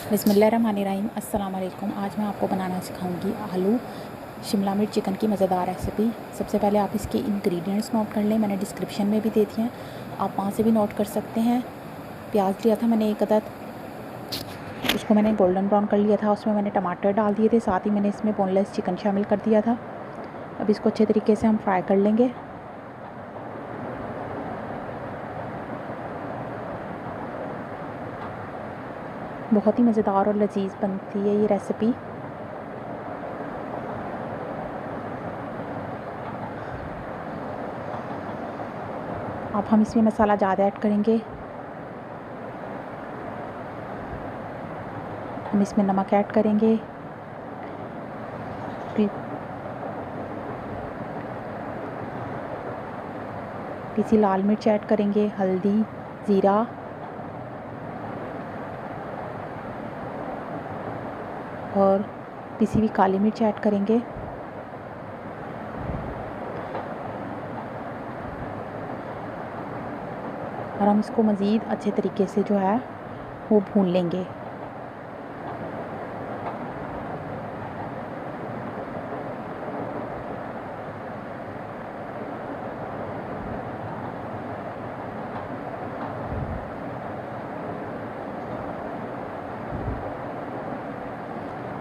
बिस्मिल्लाहिर्रहमानिर्रहीम। अस्सलाम वालेकुम। आज मैं आपको बनाना सिखाऊंगी आलू शिमला मिर्च चिकन की मज़ेदार रेसिपी। सबसे पहले आप इसके इंग्रेडिएंट्स नोट कर लें, मैंने डिस्क्रिप्शन में भी दे दिए हैं, आप वहाँ से भी नोट कर सकते हैं। प्याज लिया था मैंने 1 अदद, उसको मैंने गोल्डन ब्राउन कर लिया था। उसमें मैंने टमाटर डाल दिए थे, साथ ही मैंने इसमें बोनलेस चिकन शामिल कर दिया था। अब इसको अच्छे तरीके से हम फ्राई कर लेंगे। बहुत ही मज़ेदार और लजीज बनती है ये रेसिपी। अब हम इसमें मसाला ज़्यादा ऐड करेंगे। हम इसमें नमक ऐड करेंगे, पिसी लाल मिर्च ऐड करेंगे, हल्दी, ज़ीरा और पिसी हुई काली मिर्च ऐड करेंगे। और हम इसको मज़ीद अच्छे तरीके से जो है वो भून लेंगे।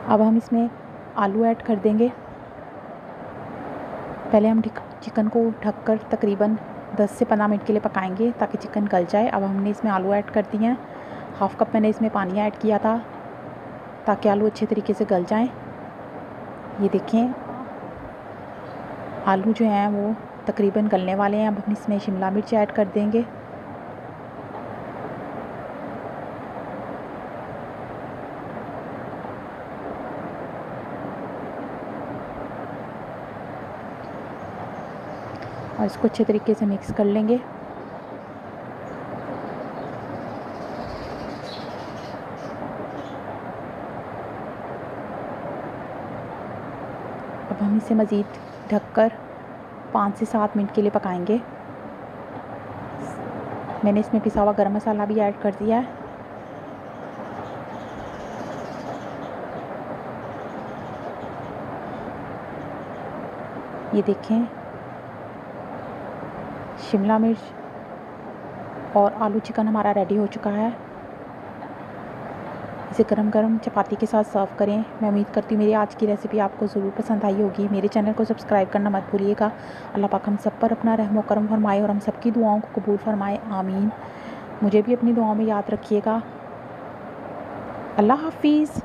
अब हम इसमें आलू ऐड कर देंगे। पहले हम चिकन को ढककर तकरीबन 10 से 15 मिनट के लिए पकाएंगे ताकि चिकन गल जाए। अब हमने इसमें आलू ऐड कर दिए हैं। हाफ़ कप मैंने इसमें पानी ऐड किया था ताकि आलू अच्छे तरीके से गल जाएं। ये देखें, आलू जो हैं वो तकरीबन गलने वाले हैं। अब हम इसमें शिमला मिर्च ऐड कर देंगे। और इसको अच्छे तरीके से मिक्स कर लेंगे। अब हम इसे मज़ीद ढककर 5 से 7 मिनट के लिए पकाएंगे। मैंने इसमें पिसा हुआ गरम मसाला भी ऐड कर दिया है। ये देखें, शिमला मिर्च और आलू चिकन हमारा रेडी हो चुका है। इसे गरम गरम चपाती के साथ सर्व करें। मैं उम्मीद करती हूँ मेरी आज की रेसिपी आपको ज़रूर पसंद आई होगी। मेरे चैनल को सब्सक्राइब करना मत भूलिएगा। अल्लाह पाक हम सब पर अपना रहम व करम फरमाए और हम सब की दुआओं को कबूल फरमाए, आमीन। मुझे भी अपनी दुआओं में याद रखिएगा। अल्लाह हाफिज़।